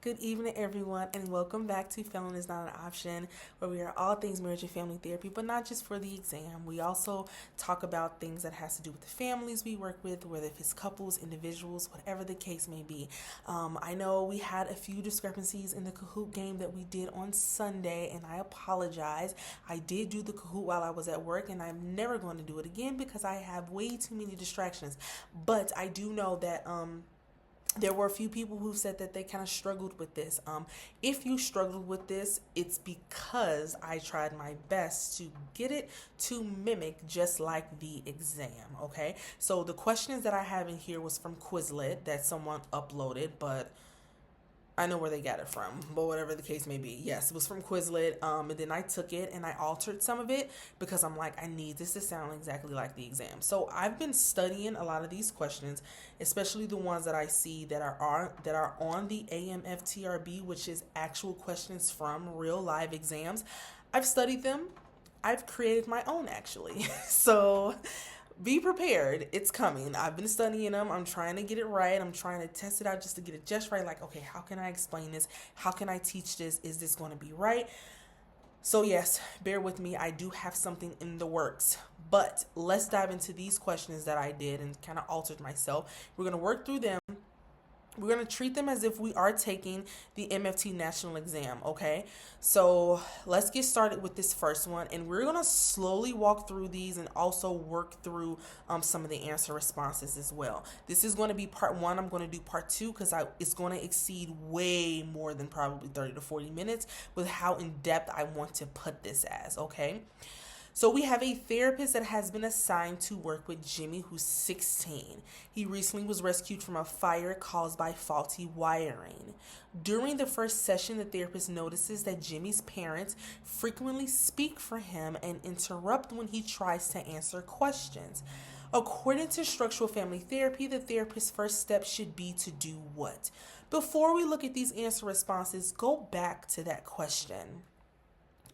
Good evening, everyone, and welcome back to Failing is Not an Option, where we are all things marriage and family therapy, but not just for the exam. We also talk about things that has to do with the families we work with, whether if it's couples, individuals, whatever the case may be. I know we had a few discrepancies in the Kahoot game that we did on Sunday, and I apologize. I did do the Kahoot while I was at work, and I'm never going to do it again because I have way too many distractions. But I do know that there were a few people who said that they kind of struggled with this. If you struggled with this, it's because I tried my best to get it to mimic just like the exam, okay? So the questions that I have in here was from Quizlet that someone uploaded, but I know where they got it from, but whatever the case may be. Yes, it was from Quizlet, and then I took it and I altered some of it because I'm like, I need this to sound exactly like the exam. So I've been studying a lot of these questions, especially the ones that I see that are on the AMFTRB, which is actual questions from real live exams. I've studied them. I've created my own, actually. So be prepared. It's coming. I've been studying them. I'm trying to get it right. I'm trying to test it out just to get it just right. Like, okay, how can I explain this? How can I teach this? Is this going to be right? So yes, bear with me. I do have something in the works, but let's dive into these questions that I did and kind of altered myself. We're going to work through them. We're going to treat them as if we are taking the MFT National Exam, okay? So let's get started with this first one, and we're going to slowly walk through these and also work through some of the answer responses as well. This is going to be part one. I'm going to do part two because it's going to exceed way more than probably 30 to 40 minutes with how in depth I want to put this as, okay? So we have a therapist that has been assigned to work with Jimmy, who's 16. He recently was rescued from a fire caused by faulty wiring. During the first session, the therapist notices that Jimmy's parents frequently speak for him and interrupt when he tries to answer questions. According to structural family therapy, the therapist's first step should be to do what? Before we look at these answer responses, go back to that question.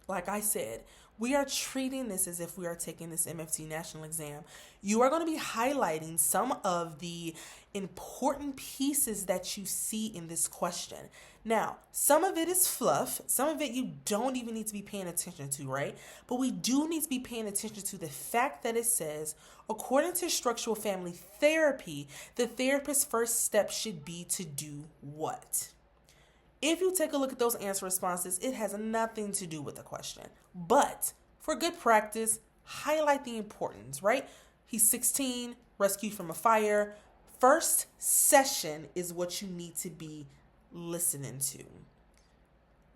Like I said, we are treating this as if we are taking this MFT National Exam. You are going to be highlighting some of the important pieces that you see in this question. Now, some of it is fluff. Some of it you don't even need to be paying attention to, right? But we do need to be paying attention to the fact that it says, according to structural family therapy, the therapist's first step should be to do what? If you take a look at those answer responses, it has nothing to do with the question. But for good practice, highlight the importance, right? He's 16, rescued from a fire. First session is what you need to be listening to.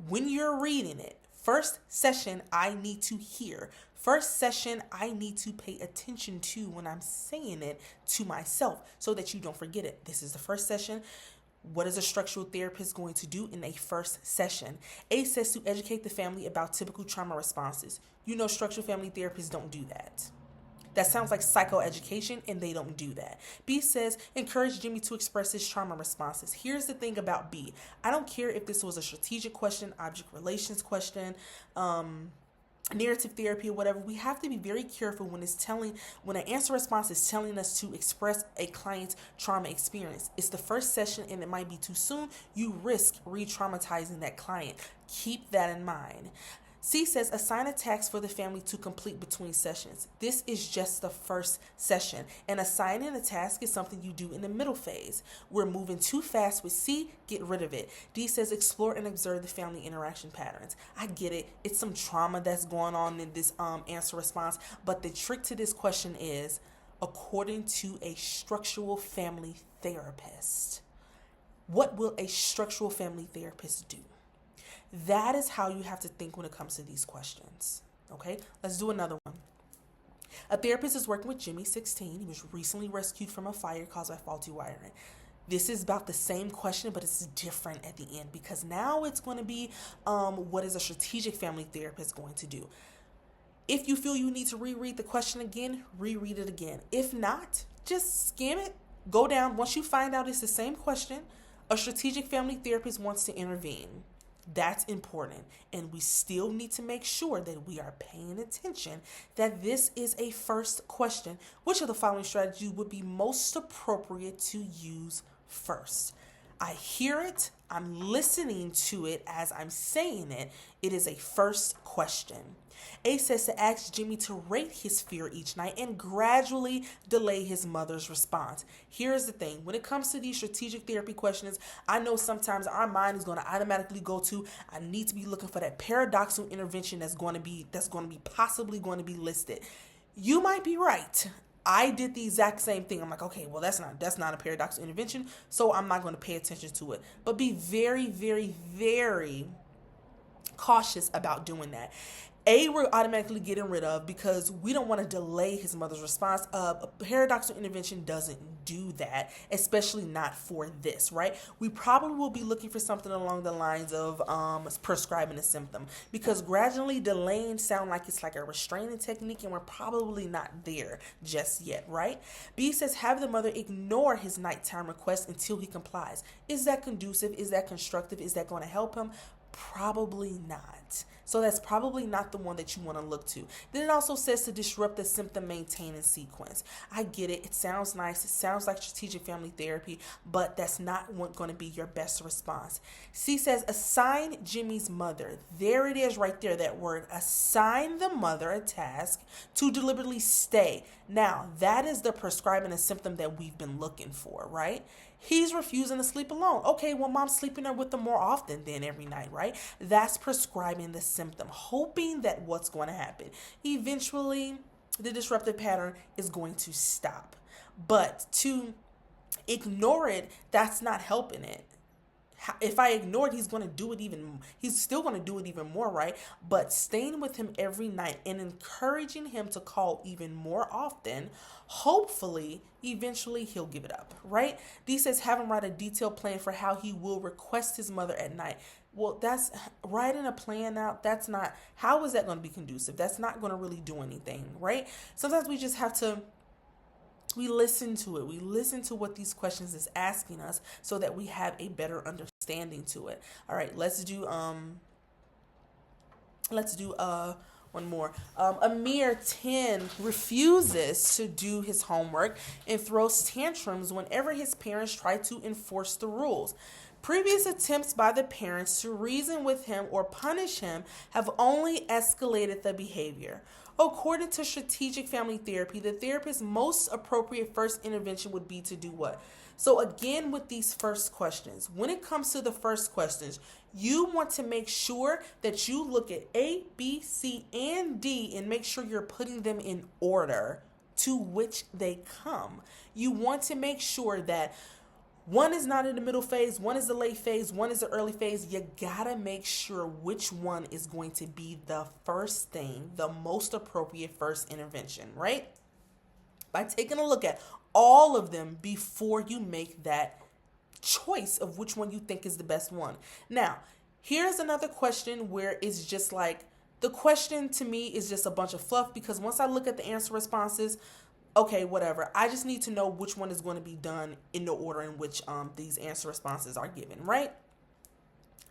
When you're reading it, first session I need to hear. First session I need to pay attention to when I'm saying it to myself so that you don't forget it. This is the first session. What is a structural therapist going to do in a first session? A says to educate the family about typical trauma responses. You know, structural family therapists don't do that. That sounds like psychoeducation, and they don't do that. B says, encourage Jimmy to express his trauma responses. Here's the thing about B. I don't care if this was a strategic question, object relations question, narrative therapy or whatever. We have to be very careful when an answer response is telling us to express a client's trauma experience. It's the first session and it might be too soon. You risk re-traumatizing that client. Keep that in mind. C says, assign a task for the family to complete between sessions. This is just the first session, and assigning a task is something you do in the middle phase. We're moving too fast with C, get rid of it. D says, explore and observe the family interaction patterns. I get it. It's some trauma that's going on in this answer response, but the trick to this question is, according to a structural family therapist, what will a structural family therapist do? That is how you have to think when it comes to these questions. Okay, let's do another one. A therapist is working with Jimmy, 16. He was recently rescued from a fire caused by faulty wiring. This is about the same question, but it's different at the end because now it's going to be what is a strategic family therapist going to do? If you feel you need to reread the question again, reread it again. If not, just skim it, go down. Once you find out it's the same question, a strategic family therapist wants to intervene. That's important, and we still need to make sure that we are paying attention that this is a first question. Which of the following strategies would be most appropriate to use first? I hear it, I'm listening to it as I'm saying it. It is a first question. A says to ask Jimmy to rate his fear each night and gradually delay his mother's response. Here's the thing. When it comes to these strategic therapy questions, I know sometimes our mind is going to automatically go to, I need to be looking for that paradoxical intervention that's going to be possibly going to be listed. You might be right. I did the exact same thing. I'm like, okay, well, that's not a paradoxical intervention, so I'm not going to pay attention to it. But be very, very, very cautious about doing that. We're automatically getting rid of because we don't want to delay his mother's response. A paradoxical intervention doesn't do that, especially not for this, right? We probably will be looking for something along the lines of prescribing a symptom, because gradually delaying sound like it's like a restraining technique, and we're probably not there just yet, right? B says have the mother ignore his nighttime request until he complies. Is that conducive? Is that constructive? Is that going to help him? Probably not. So that's probably not the one that you want to look to. Then it also says to disrupt the symptom maintaining sequence. I get it. It sounds nice. It sounds like strategic family therapy, but that's not going to be your best response. C says assign Jimmy's mother. There it is right there, that word. Assign the mother a task to deliberately stay. Now, that is the prescribing a symptom that we've been looking for, right? He's refusing to sleep alone. Okay, well, mom's sleeping there with him more often than every night, right? That's prescribing the symptom, hoping that what's going to happen. Eventually, the disruptive pattern is going to stop. But to ignore it, that's not helping it. If I ignore it, he's still going to do it even more, right? But staying with him every night and encouraging him to call even more often, hopefully, eventually he'll give it up, right? D says have him write a detailed plan for how he will request his mother at night. Well, that's writing a plan out. How is that going to be conducive? That's not going to really do anything, right? Sometimes we just have to we listen to it. We listen to what these questions is asking us so that we have a better understanding to it. All right, let's do one more. Amir 10 refuses to do his homework and throws tantrums whenever his parents try to enforce the rules. Previous attempts by the parents to reason with him or punish him have only escalated the behavior. According to strategic family therapy, the therapist's most appropriate first intervention would be to do what? So again, with these first questions, when it comes to the first questions, you want to make sure that you look at A, B, C, and D and make sure you're putting them in order to which they come. You want to make sure that one is not in the middle phase, one is the late phase, one is the early phase. You gotta make sure which one is going to be the first thing, the most appropriate first intervention, right? By taking a look at all of them before you make that choice of which one you think is the best one. Now, here's another question where it's just like, the question to me is just a bunch of fluff, because once I look at the answer responses, okay, whatever. I just need to know which one is going to be done in the order in which these answer responses are given, right?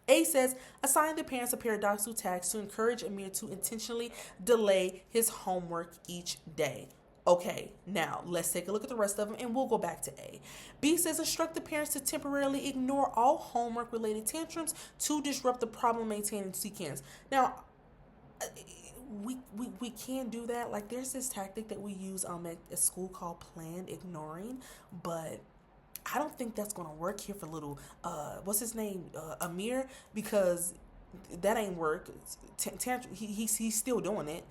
A says, assign the parents a paradoxical task to encourage Amir to intentionally delay his homework each day. Okay, now let's take a look at the rest of them and we'll go back to A. B says, instruct the parents to temporarily ignore all homework-related tantrums to disrupt the problem-maintaining sequence. Now, we can't do that. Like, there's this tactic that we use at school called planned ignoring, but I don't think that's going to work here for little, what's his name, Amir, because that ain't work. He's still doing it.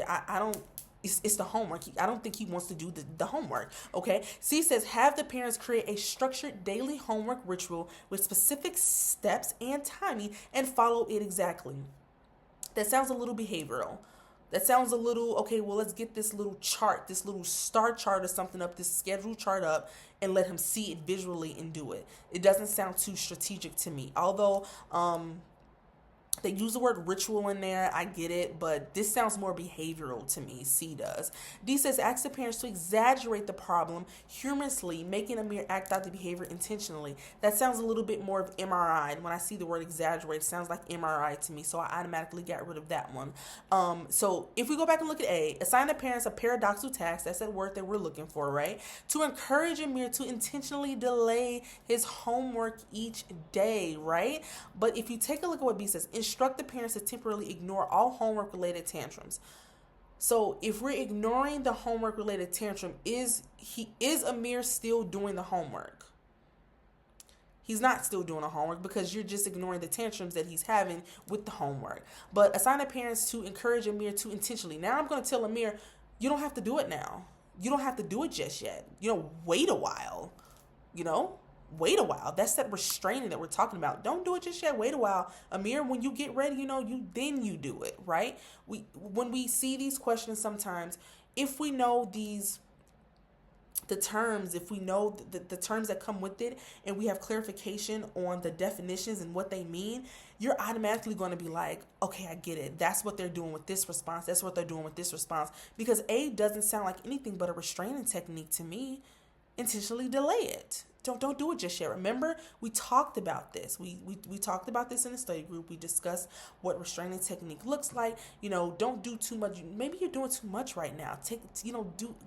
I don't. It's the homework. I don't think he wants to do the homework, okay? C says, have the parents create a structured daily homework ritual with specific steps and timing and follow it exactly. That sounds a little behavioral. That sounds a little, okay, well, let's get this little chart, this little star chart or something up, this schedule chart up, and let him see it visually and do it. It doesn't sound too strategic to me. Although, They use the word ritual in there. I get it, but this sounds more behavioral to me. C does. D says, ask the parents to exaggerate the problem humorously, making Amir act out the behavior intentionally. That sounds a little bit more of MRI. And when I see the word exaggerate, it sounds like MRI to me, so I automatically got rid of that one. So if we go back and look at A, assign the parents a paradoxical task. That's that word that we're looking for, right? To encourage Amir to intentionally delay his homework each day, right? But if you take a look at what B says, instruct the parents to temporarily ignore all homework-related tantrums. So if we're ignoring the homework-related tantrum, is Amir still doing the homework? He's not still doing the homework because you're just ignoring the tantrums that he's having with the homework. But assign the parents to encourage Amir to intentionally. Now I'm going to tell Amir, you don't have to do it now. You don't have to do it just yet. Wait a while. Wait a while. That's that restraining that we're talking about. Don't do it just yet. Wait a while. Amir, when you get ready, you do it, right? When we see these questions sometimes, if we know the terms, if we know the terms that come with it, and we have clarification on the definitions and what they mean, you're automatically going to be like, okay, I get it. That's what they're doing with this response. That's what they're doing with this response. Because A doesn't sound like anything but a restraining technique to me. Intentionally delay it. Don't do it just yet. Remember, we talked about this. We talked about this in the study group. We discussed what restraining technique looks like. Don't do too much. Maybe you're doing too much right now.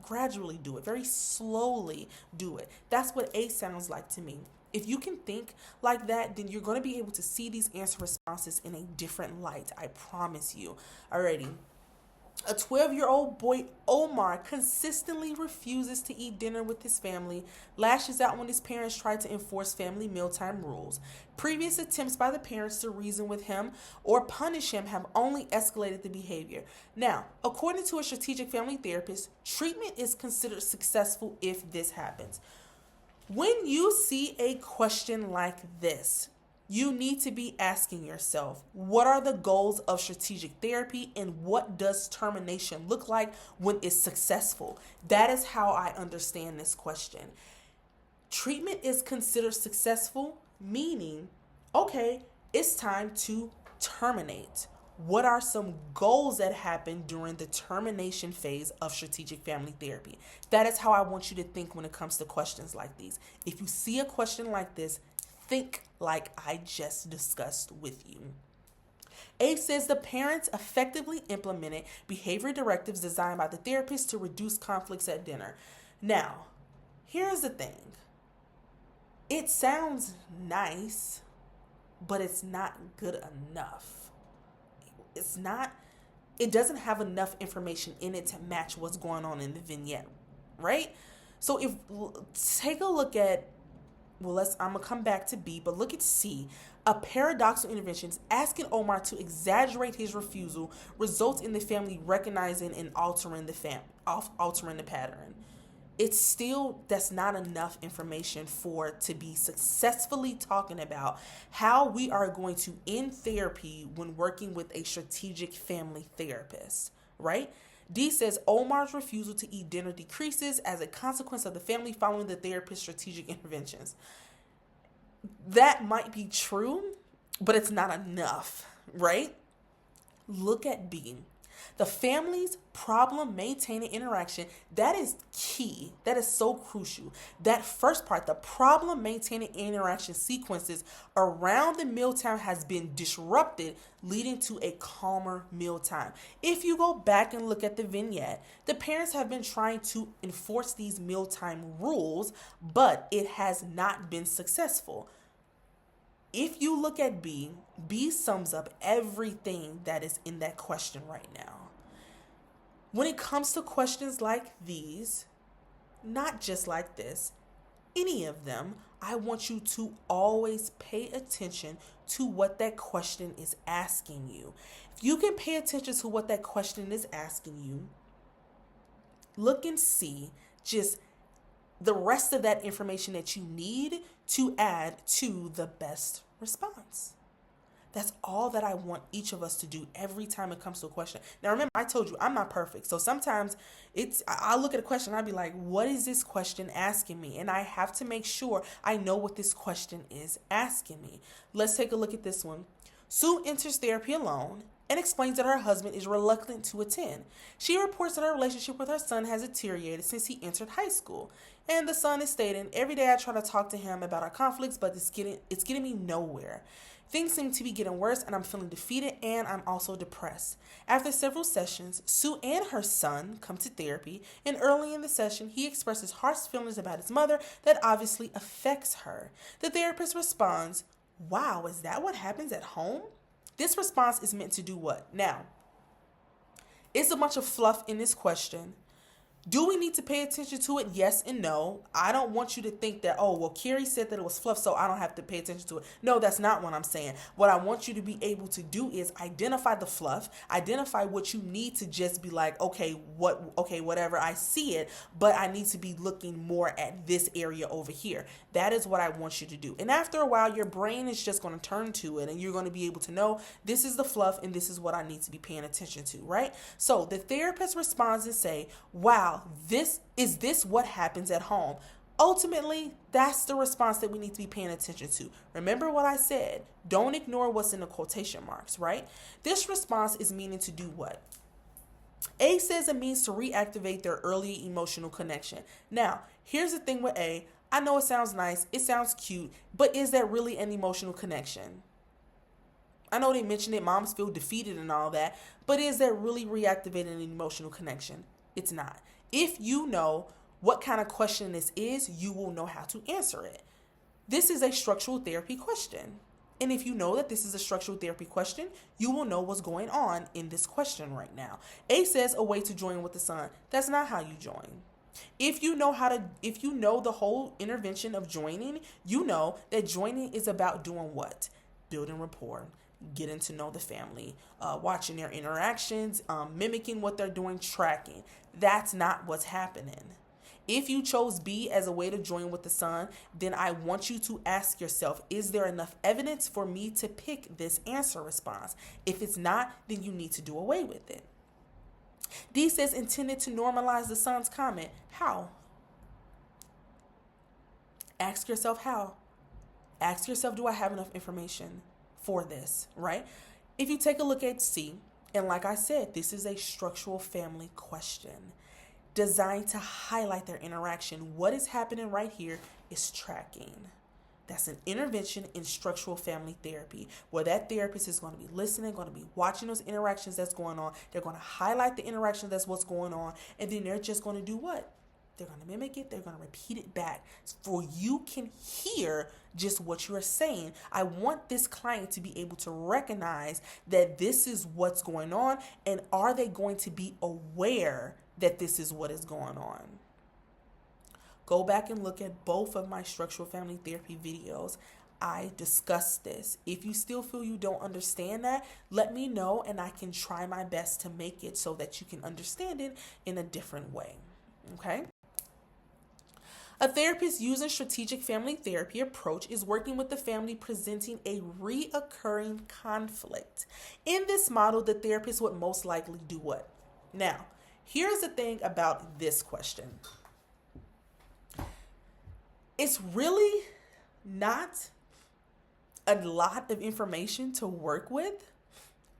Gradually do it. Very slowly do it. That's what A sounds like to me. If you can think like that, then you're going to be able to see these answer responses in a different light. I promise you. Alrighty. A 12-year-old boy, Omar, consistently refuses to eat dinner with his family, lashes out when his parents try to enforce family mealtime rules. Previous attempts by the parents to reason with him or punish him have only escalated the behavior. Now, according to a strategic family therapist, treatment is considered successful if this happens. When you see a question like this, you need to be asking yourself, what are the goals of strategic therapy and what does termination look like when it's successful? That is how I understand this question. Treatment is considered successful, meaning, okay, it's time to terminate. What are some goals that happen during the termination phase of strategic family therapy? That is how I want you to think when it comes to questions like these. If you see a question like this, think like I just discussed with you. A says the parents effectively implemented behavior directives designed by the therapist to reduce conflicts at dinner. Now, here's the thing. It sounds nice, but it's not good enough. It doesn't have enough information in it to match what's going on in the vignette, right? So take a look at, I'm going to come back to B, but look at C. A paradoxical intervention asking Omar to exaggerate his refusal results in the family recognizing and altering the pattern. That's not enough information to be successfully talking about how we are going to end therapy when working with a strategic family therapist, right? D says Omar's refusal to eat dinner decreases as a consequence of the family following the therapist's strategic interventions. That might be true, but it's not enough, right? Look at B. The family's problem maintaining interaction, that is key. That is so crucial. That first part, the problem maintaining interaction sequences around the mealtime has been disrupted, leading to a calmer mealtime. If you go back and look at the vignette, the parents have been trying to enforce these mealtime rules, but it has not been successful. If you look at B sums up everything that is in that question right now. When it comes to questions like these, not just like this, any of them, I want you to always pay attention to what that question is asking you. If you can pay attention to what that question is asking you, look and see just the rest of that information that you need to add to the best response. That's all that I want each of us to do every time it comes to a question. Now, remember, I told you I'm not perfect. So sometimes I look at a question and I'll be like, what is this question asking me? And I have to make sure I know what this question is asking me. Let's take a look at this one. Sue enters therapy alone and explains that her husband is reluctant to attend. She reports that her relationship with her son has deteriorated since he entered high school. And the son is stating, every day I try to talk to him about our conflicts, but it's getting me nowhere. Things seem to be getting worse and I'm feeling defeated and I'm also depressed. After several sessions, Sue and her son come to therapy, and early in the session, he expresses harsh feelings about his mother that obviously affects her. The therapist responds, "Wow, is that what happens at home?" This response is meant to do what? Now, it's a bunch of fluff in this question. Do we need to pay attention to it? Yes and no. I don't want you to think that, oh, well, Carrie said that it was fluff, so I don't have to pay attention to it. No, that's not what I'm saying. What I want you to be able to do is identify the fluff, identify what you need to just be like, okay, whatever, I see it, but I need to be looking more at this area over here. That is what I want you to do. And after a while, your brain is just going to turn to it, and you're going to be able to know this is the fluff, and this is what I need to be paying attention to, right? So the therapist responds and say, wow, this what happens at home. Ultimately, that's the response that we need to be paying attention to. Remember what I said. Don't ignore what's in the quotation marks, right? This response is meaning to do what? A says it means to reactivate their early emotional connection. Now, here's the thing with A. I know it sounds nice, it sounds cute, but is that really an emotional connection? I know they mentioned it, moms feel defeated and all that, but is that really reactivating an emotional connection? It's not. If you know what kind of question this is, you will know how to answer it. This is a structural therapy question. And if you know that this is a structural therapy question, you will know what's going on in this question right now. A says a way to join with the son. That's not how you join. If you know the whole intervention of joining, you know that joining is about doing what? Building rapport, getting to know the family, watching their interactions, mimicking what they're doing, tracking. That's not what's happening. If you chose B as a way to join with the son, then I want you to ask yourself, is there enough evidence for me to pick this answer response? If it's not, then you need to do away with it. D says intended to normalize the son's comment. How? Ask yourself how. Ask yourself, do I have enough information for this, right? If you take a look at C, and like I said, this is a structural family question designed to highlight their interaction. What is happening right here is tracking. That's an intervention in structural family therapy, where that therapist is going to be listening, going to be watching those interactions that's going on. They're going to highlight the interaction that's what's going on, and then they're just going to do what? They're going to mimic it. They're going to repeat it back for you can hear just what you're saying. I want this client to be able to recognize that this is what's going on, and are they going to be aware that this is what is going on? Go back and look at both of my structural family therapy videos. I discussed this. If you still feel you don't understand that, let me know and I can try my best to make it so that you can understand it in a different way. Okay? A therapist using strategic family therapy approach is working with the family presenting a reoccurring conflict. In this model, the therapist would most likely do what? Now, here's the thing about this question. It's really not a lot of information to work with,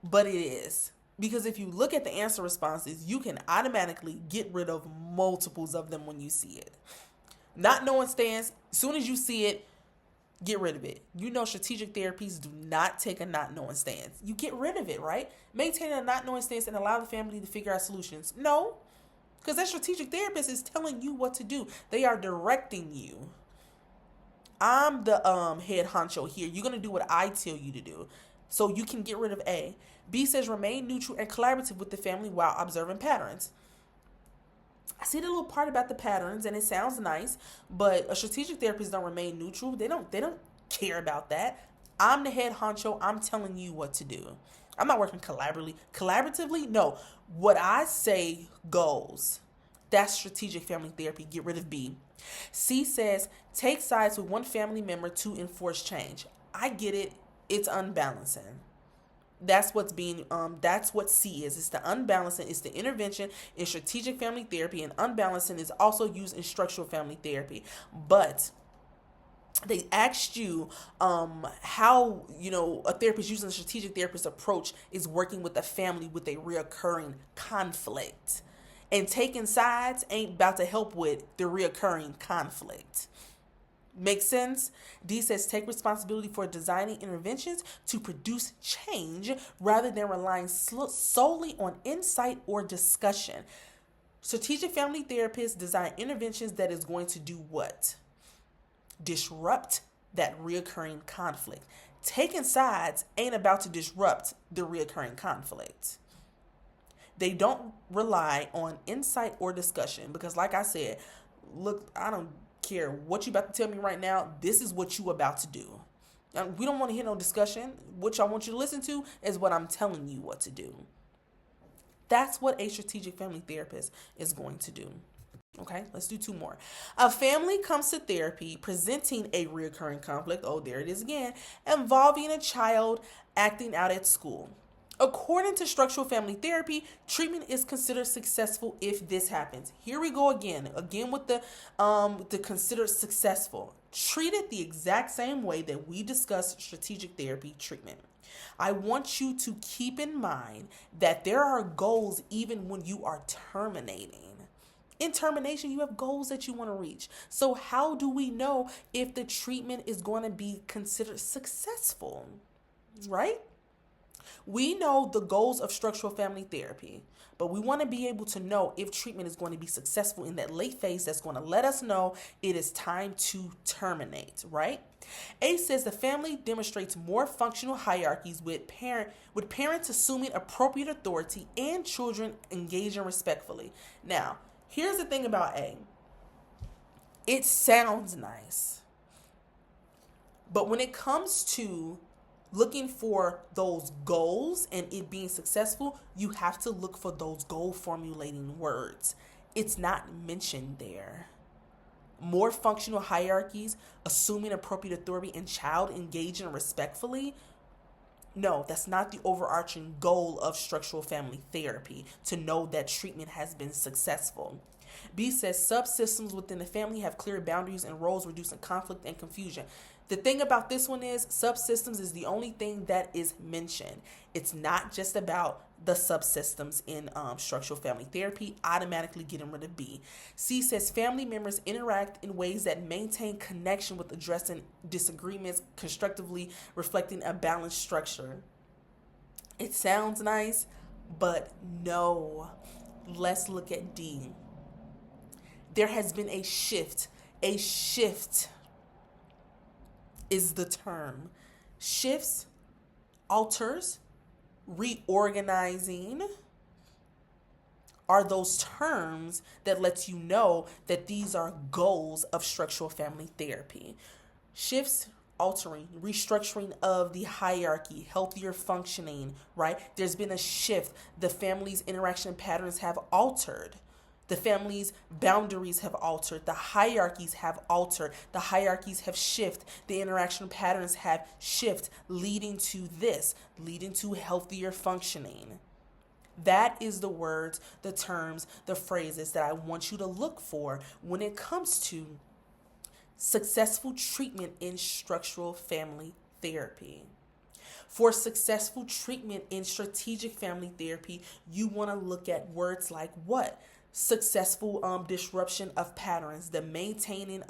but it is. Because if you look at the answer responses, you can automatically get rid of multiples of them when you see it. Not knowing stance, as soon as you see it, get rid of it. You know strategic therapies do not take a not knowing stance. You get rid of it, right? Maintain a not knowing stance and allow the family to figure out solutions. No, because that strategic therapist is telling you what to do. They are directing you. I'm the head honcho here. You're going to do what I tell you to do. So you can get rid of A. B says remain neutral and collaborative with the family while observing patterns. I see the little part about the patterns and it sounds nice, but a strategic therapist don't remain neutral. They don't care about that. I'm the head honcho. I'm telling you what to do. I'm not working collaboratively. No, what I say goes. That's strategic family therapy. Get rid of B. C says take sides with one family member to enforce change. I get it. It's unbalancing. That's what C is. It's the unbalancing. It's the intervention in strategic family therapy, and unbalancing is also used in structural family therapy. But they asked you how, a therapist using a strategic therapist approach is working with a family with a reoccurring conflict. And taking sides ain't about to help with the reoccurring conflict. Make sense? D says take responsibility for designing interventions to produce change rather than relying solely on insight or discussion. Strategic family therapists design interventions that is going to do what? Disrupt that reoccurring conflict. Taking sides ain't about to disrupt the reoccurring conflict. They don't rely on insight or discussion because, like I said, look, I don't care what you about to tell me right now. This is what you about to do. We don't want to hear no discussion. What I want you to listen to is what I'm telling you what to do. That's what a strategic family therapist is going to do. Okay, let's do two more. A family comes to therapy presenting a recurring conflict. Oh, there it is again. Involving a child acting out at school. According to structural family therapy, treatment is considered successful if this happens. Here we go again with the considered successful. Treat it the exact same way that we discussed strategic therapy treatment. I want you to keep in mind that there are goals even when you are terminating. In termination, you have goals that you want to reach. So how do we know if the treatment is going to be considered successful, right? We know the goals of structural family therapy, but we want to be able to know if treatment is going to be successful in that late phase that's going to let us know it is time to terminate, right? A says the family demonstrates more functional hierarchies with parents assuming appropriate authority and children engaging respectfully. Now, here's the thing about A. It sounds nice, but when it comes to looking for those goals and it being successful, you have to look for those goal formulating words. It's not mentioned there. More functional hierarchies, assuming appropriate authority, and child engaging respectfully. No, that's not the overarching goal of structural family therapy, to know that treatment has been successful. B says subsystems within the family have clear boundaries and roles, reducing conflict and confusion. The thing about this one is subsystems is the only thing that is mentioned. It's not just about the subsystems in structural family therapy, automatically getting rid of B. C says family members interact in ways that maintain connection with addressing disagreements, constructively reflecting a balanced structure. It sounds nice, but no. Let's look at D. There has been a shift. A shift is the term. Shifts, alters, reorganizing are those terms that lets you know that these are goals of structural family therapy. Shifts, altering, restructuring of the hierarchy, healthier functioning, right? There's been a shift. The family's interaction patterns have altered. The family's boundaries have altered. The hierarchies have altered. The hierarchies have shifted. The interaction patterns have shifted, leading to this, leading to healthier functioning. That is the words, the terms, the phrases that I want you to look for when it comes to successful treatment in structural family therapy. For successful treatment in strategic family therapy, you want to look at words like what? Successful disruption of patterns. The maintaining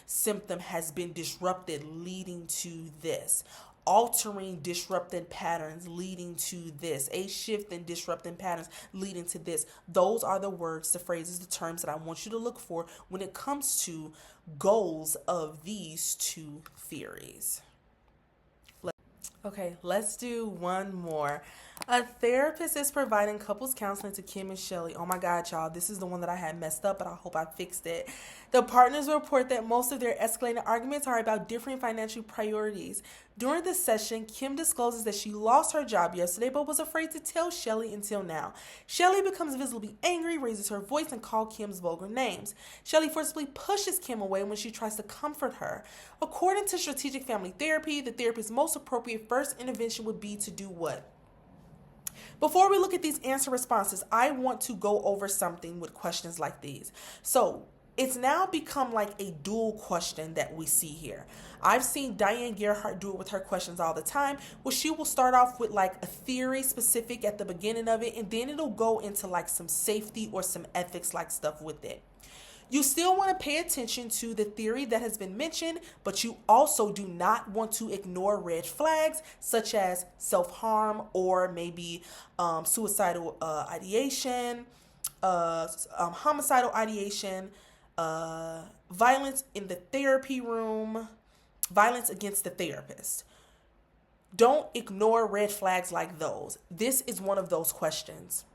symptom has been disrupted, leading to this. Altering disrupted patterns, leading to this. A shift in disrupting patterns, leading to this. Those are the words, the phrases, the terms that I want you to look for when it comes to goals of these two theories. Okay, let's do one more. A therapist is providing couples counseling to Kim and Shelly. Oh my God, y'all, this is the one that I had messed up, but I hope I fixed it. The partners report that most of their escalating arguments are about differing financial priorities. During this session, Kim discloses that she lost her job yesterday, but was afraid to tell Shelly until now. Shelly becomes visibly angry, raises her voice, and calls Kim's vulgar names. Shelly forcibly pushes Kim away when she tries to comfort her. According to strategic family therapy, the therapist's most appropriate first intervention would be to do what? Before we look at these answer responses, I want to go over something with questions like these. So, It's now become like a dual question that we see here. I've seen Diane Gerhardt do it with her questions all the time, where she will start off with like a theory specific at the beginning of it, and then it'll go into like some safety or some ethics like stuff with it. You still want to pay attention to the theory that has been mentioned, but you also do not want to ignore red flags such as self-harm or maybe suicidal ideation, homicidal ideation, violence in the therapy room, violence against the therapist. Don't ignore red flags like those. This is one of those questions.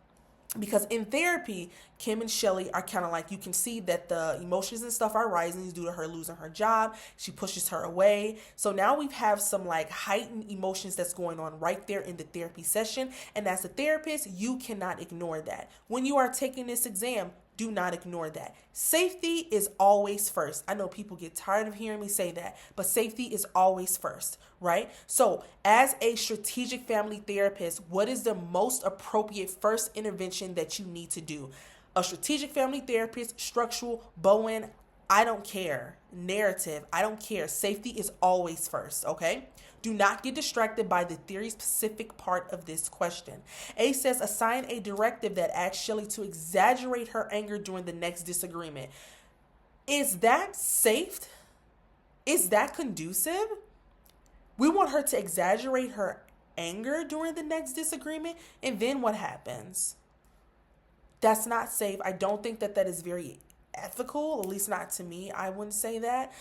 Because in therapy, Kim and Shelly are kind of like, you can see that the emotions and stuff are rising due to her losing her job. She pushes her away. So now we have some like heightened emotions that's going on right there in the therapy session. And as a therapist, you cannot ignore that. When you are taking this exam, do not ignore that. Safety is always first. I know people get tired of hearing me say that, but safety is always first, right? So as a strategic family therapist, what is the most appropriate first intervention that you need to do? A strategic family therapist, structural, Bowen, I don't care. Narrative, I don't care. Safety is always first, okay? Do not get distracted by the theory-specific part of this question. A says, assign a directive that asks Shelly to exaggerate her anger during the next disagreement. Is that safe? Is that conducive? We want her to exaggerate her anger during the next disagreement, and then what happens? That's not safe. I don't think that that is very ethical, at least not to me. I wouldn't say that.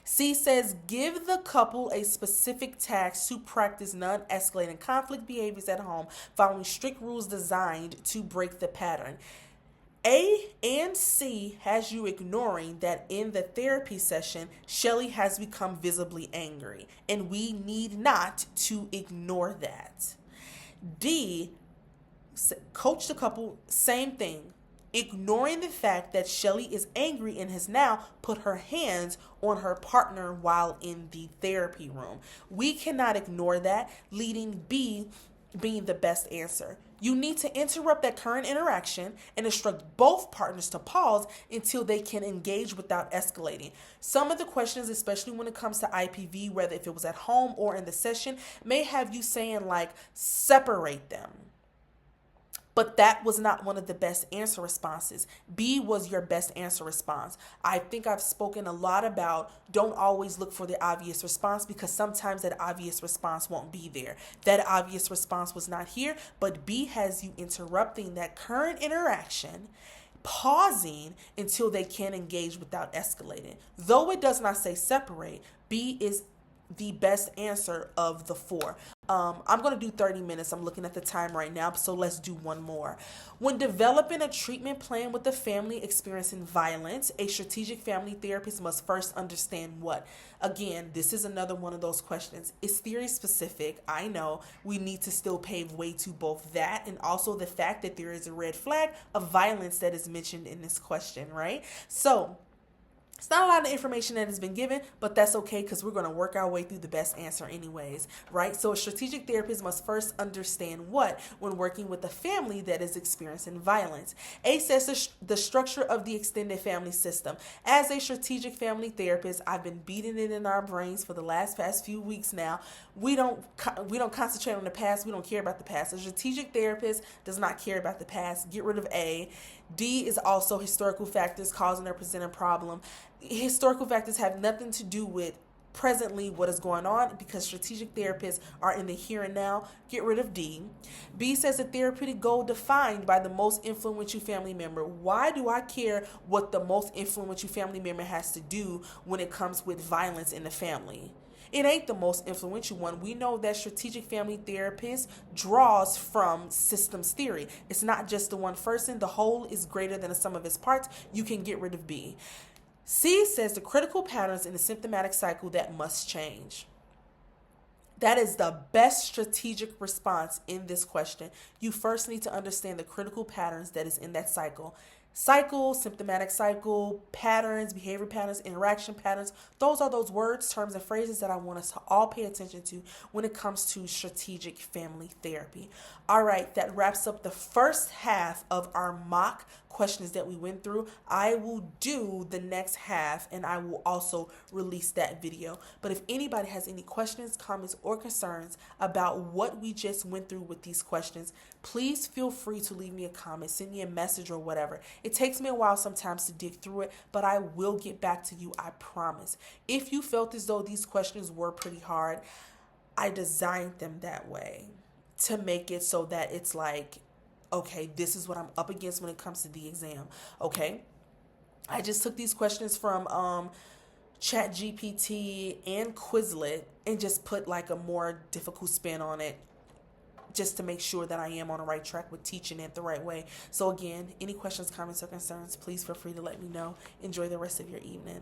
C says, give the couple a specific task to practice non-escalating conflict behaviors at home, following strict rules designed to break the pattern. A and C has you ignoring that in the therapy session, Shelly has become visibly angry, and we need not to ignore that. D, coach the couple, same thing. Ignoring the fact that Shelly is angry and has now put her hands on her partner while in the therapy room. We cannot ignore that, leading B being the best answer. You need to interrupt that current interaction and instruct both partners to pause until they can engage without escalating. Some of the questions, especially when it comes to IPV, whether if it was at home or in the session, may have you saying like, separate them. But that was not one of the best answer responses. B was your best answer response. I think I've spoken a lot about don't always look for the obvious response, because sometimes that obvious response won't be there. That obvious response was not here, but B has you interrupting that current interaction, pausing until they can engage without escalating. Though it does not say separate, B is the best answer of the four. I'm going to do 30 minutes. I'm looking at the time right now, so let's do one more. When developing a treatment plan with a family experiencing violence, a strategic family therapist must first understand what? Again, this is another one of those questions. It's theory specific. I know we need to still pave way to both that and also the fact that there is a red flag of violence that is mentioned in this question, right? So it's not a lot of information that has been given, but that's okay because we're going to work our way through the best answer anyways, right? So a strategic therapist must first understand what when working with a family that is experiencing violence. A says the structure of the extended family system. As a strategic family therapist, I've been beating it in our brains for the past few weeks now. We don't concentrate on the past. We don't care about the past. A strategic therapist does not care about the past. Get rid of A. D is also historical factors causing or presenting problem. Historical factors have nothing to do with presently what is going on because strategic therapists are in the here and now. Get rid of D. B says a therapeutic goal defined by the most influential family member. Why do I care what the most influential family member has to do when it comes with violence in the family? It ain't the most influential one. We know that strategic family therapist draws from systems theory. It's not just the one person. The whole is greater than the sum of its parts. You can get rid of B. C says the critical patterns in the symptomatic cycle that must change. That is the best strategic response in this question. You first need to understand the critical patterns that is in that cycle. cycle, symptomatic cycle, patterns, behavior patterns, interaction patterns. Those are those words, terms, and phrases that I want us to all pay attention to when it comes to strategic family therapy. All right, that wraps up the first half of our mock questions that we went through. I will do the next half and I will also release that video. But if anybody has any questions, comments, or concerns about what we just went through with these questions, please feel free to leave me a comment, send me a message or whatever. It takes me a while sometimes to dig through it, but I will get back to you, I promise. If you felt as though these questions were pretty hard, I designed them that way to make it so that it's like, okay, this is what I'm up against when it comes to the exam. Okay, I just took these questions from ChatGPT and Quizlet and just put like a more difficult spin on it, just to make sure that I am on the right track with teaching it the right way. So again, any questions, comments, or concerns, please feel free to let me know. Enjoy the rest of your evening.